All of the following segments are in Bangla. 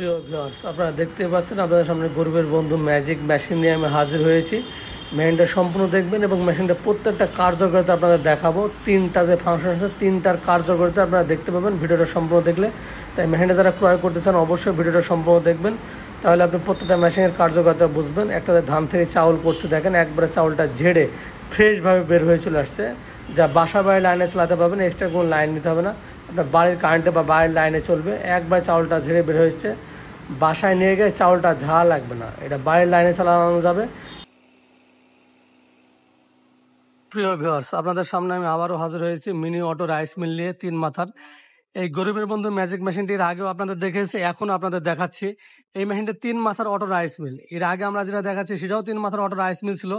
প্রিয় ভিউয়ার্স, আপনারা দেখতে পাচ্ছেন আপনাদের সামনে গরিবের বন্ধু ম্যাজিক মেশিন নিয়ে আমি হাজির হয়েছি। মেশিনটা সম্পূর্ণ দেখবেন এবং মেশিনটা প্রত্যেকটা কার্যকারিতা আপনাদের দেখাবো। তিনটা যে ফাংশন আছে, তিনটার কার্যকারিতা আপনারা দেখতে পাবেন ভিডিওটা সম্পূর্ণ দেখলে। তাই মেশিনটা যারা ক্রয় করতে চান অবশ্যই ভিডিওটা সম্পূর্ণ দেখবেন, তাহলে আপনি প্রত্যেকটা মেশিনের কার্যকারিতা বুঝবেন। একটা ধান থেকে চাউল করছে, দেখেন একবারে চাউলটা ঝেড়ে ফ্রেশভাবে বের হয়ে চলে আসছে, যা বাসা বাড়ির লাইনে চালাতে পারবেন, এক্সট্রা কোনো লাইন নিতে হবে না, আপনার বাড়ির কারেন্টে বা বাড়ির লাইনে চলবে। একবার চাউলটা ঝেড়ে বের হয়েছে, বাসায় নিয়ে গিয়ে চাউলটা ঝাড়া লাগবে না, এটা বাড়ির লাইনে চালানো যাবে। প্রিয় ভিউয়ার্স, আপনাদের সামনে আমি আবারও হাজির হয়েছি মিনি অটো রাইস মিল নিয়ে 3 মাথার। এই গরিবের বন্ধু ম্যাজিক মেশিনটির আগেও আপনাদের দেখেছি, এখন আপনাদের দেখাচ্ছি। এই মেশিনটি 3 মাথার অটো রাইস মিল। এর আগে আমরা যেটা দেখাচ্ছি সেটাও 3 মাথার অটো রাইস মিল ছিল,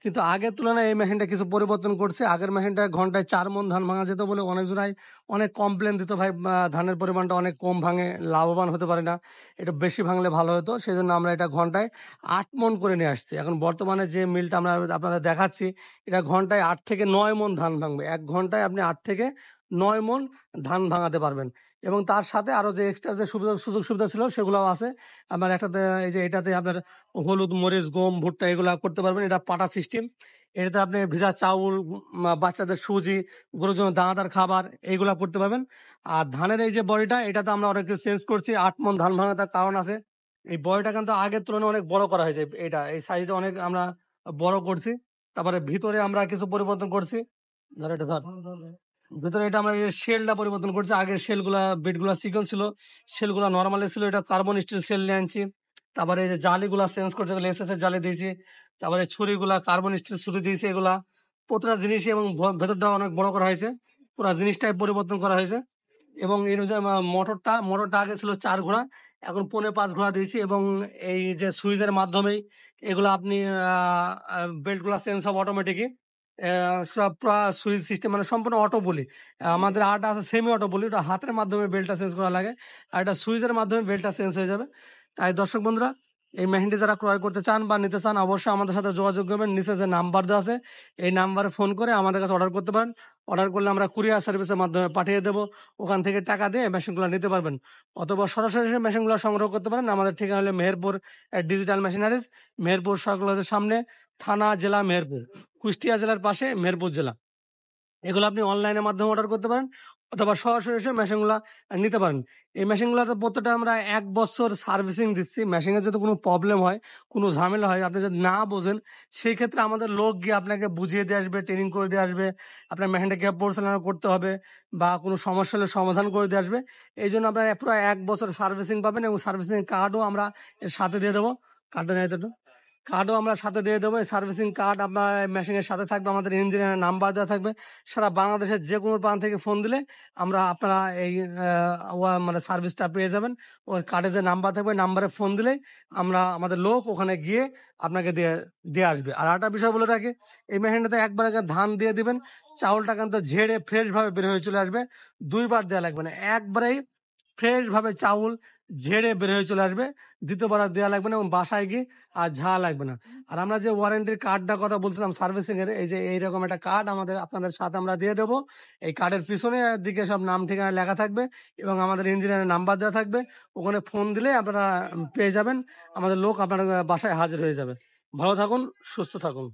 কিন্তু আগের তুলনায় এই মেশিনটা কিছু পরিবর্তন করছে। আগের মেশিনটা ঘন্টায় 4 মণ ধান ভাঙা যেত বলে অনেকজনাই অনেক কমপ্লেন দিত, ভাই ধানের পরিমাণটা অনেক কম ভাঙে, লাভবান হতে পারে না, এটা বেশি ভাঙলে ভালো হতো। সেই জন্য আমরা এটা ঘন্টায় 8 মণ করে নিয়ে আসছি। এখন বর্তমানে যে মিলটা আমরা আপনাদের দেখাচ্ছি, এটা ঘন্টায় 8 থেকে 9 মণ ধান ভাঙবে। 1 ঘন্টায় আপনি 8 থেকে 9 মণ ধান ভাঙাতে পারবেন। এবং তার সাথে আরো যে এক্সট্রা যে সুযোগ সুবিধা ছিল সেগুলোও আছে। আপনার একটাতে এই যে এটাতে আপনার হলুদ, মরিচ, গম, ভুট্টা এগুলা করতে পারবেন। এটা পাটা সিস্টেম, এটাতে আপনি ভিজা চাউল, বাচ্চাদের সুজি, গরুর জন্য দানাদার খাবার এইগুলা করতে পারবেন। আর ধানের এই যে বডিটা, এটাতে আমরা অনেক কিছু চেঞ্জ করছি। 8 মণ ধান ভাঙার কারণ আছে, এই বডিটা কিন্তু আগের তুলনায় অনেক বড় করা হয়েছে। এটা এই সাইজটা অনেক আমরা বড় করছি। তারপরে ভিতরে আমরা কিছু পরিবর্তন করছি। ধর এটা ধর, ভিতরে এটা আমরা শেলটা পরিবর্তন করছি। আগের শেলগুলা বিটগুলা চিকন ছিল, শেলগুলা নর্মালি ছিল, এটা কার্বন স্টিল শেল নিয়ে আনছি। তারপরে এই যে জালিগুলা চেঞ্জ করছে, এসএস এর জালি দিয়েছি। তারপরে ছুরিগুলা কার্বন স্টিল ছুরি দিয়েছি। এগুলা প্রতিটা জিনিসই, এবং ভেতরটা অনেক বড় করা হয়েছে, পুরো জিনিসটাই পরিবর্তন করা হয়েছে। এবং এর যে মোটরটা আগে ছিল 4 ঘোড়া, এখন 4.5 ঘোড়া দিয়েছি। এবং এই যে সুইচের মাধ্যমেই এগুলো আপনি বেল্ট গুলা চেঞ্জ হবে অটোমেটিকই। সব সুইচ সিস্টেম, মানে সম্পূর্ণ অটো বলি। আমাদের আরটা আছে সেমি অটো বলি, ওটা হাতের মাধ্যমে বেল্টটা চেঞ্জ করা লাগে, আর এটা সুইচের মাধ্যমে বেল্টটা চেঞ্জ হয়ে যাবে। তাই দর্শক বন্ধুরা, এই মেশিনটি যারা ক্রয় করতে চান বা নিতে চান অবশ্যই আমাদের সাথে যোগাযোগ করবেন। নিচে যে নাম্বার দেওয়া আছে এই নাম্বারে ফোন করে আমাদের কাছে অর্ডার করতে পারেন। অর্ডার করলে আমরা কুরিয়ার সার্ভিসের মাধ্যমে পাঠিয়ে দেবো, ওখান থেকে টাকা দিয়ে মেশিনগুলো নিতে পারবেন। অথবা সরাসরি মেশিনগুলো সংগ্রহ করতে পারেন। আমাদের ঠিকানা হলো মেহেরপুর ডিজিটাল মেশিনারিজ, মেহেরপুর সরকারের সামনে, থানা জেলা মেহেরপুর, কুষ্টিয়া জেলার পাশে মেহেরপুর জেলা। এগুলো আপনি অনলাইনের মাধ্যমে অর্ডার করতে পারেন, অথবা সরাসরি এসে মেশিনগুলা নিতে পারেন। এই মেশিনগুলোতে প্রত্যেকটা আমরা 1 বছর সার্ভিসিং দিচ্ছি। মেশিনের যদি কোনো প্রবলেম হয়, কোনো ঝামেলা হয়, আপনি যদি না বোঝেন, সেই ক্ষেত্রে আমাদের লোক গিয়ে আপনাকে বুঝিয়ে দিয়ে আসবে, ট্রেনিং করে দিয়ে আসবে, আপনার মেশিনটা কীভাবে পরিচালনা করতে হবে বা কোনো সমস্যা হলে সমাধান করে দিয়ে আসবে। এই জন্য আপনার পুরো 1 বছর সার্ভিসিং পাবেন, এবং সার্ভিসিং কার্ডও আমরা এর সাথে দিয়ে দেবো। কার্ডটা নেই তো, কার্ডও আমরা সাথে দিয়ে দেবো। এই সার্ভিসিং কার্ড আপনার মেশিনের সাথে থাকবে, আমাদের ইঞ্জিনিয়ারের নাম্বার দেওয়া থাকবে। সারা বাংলাদেশের যে কোনো প্রান্ত থেকে ফোন দিলে আপনারা এই মানে সার্ভিসটা পেয়ে যাবেন। ওই কার্ডে যে নাম্বার থাকবে, নাম্বারে ফোন দিলেই আমাদের লোক ওখানে গিয়ে আপনাকে দিয়ে দিয়ে আসবে। আর একটা বিষয় বলে রাখি, এই মেশিনটাতে একবার আগে ধান দিয়ে দিবেন, চাউলটা কিন্তু ঝেড়ে ফ্রেশ ভাবে বের হয়ে চলে আসবে। 2বার দেওয়া লাগবে না, একবারেই ফ্রেশ ভাবে চাউল ঝেড়ে বের হয়ে চলে আসবে। দ্বিতীয়বার আর দেওয়া লাগবে না, এবং বাসায় গিয়ে আর ঝাড়া লাগবে না। আর আমরা যে ওয়ারেন্টির কার্ডটার কথা বলছিলাম সার্ভিসিং এর, এই যে এইরকম একটা কার্ড আপনাদের সাথে আমরা দিয়ে দেবো। এই কার্ডের পিছনে দিকে সব নাম ঠিকানা লেখা থাকবে, এবং আমাদের ইঞ্জিনিয়ারের নাম্বার দেওয়া থাকবে। ওখানে ফোন দিলে আপনারা পেয়ে যাবেন, আমাদের লোক আপনার বাসায় হাজির হয়ে যাবে। ভালো থাকুন, সুস্থ থাকুন।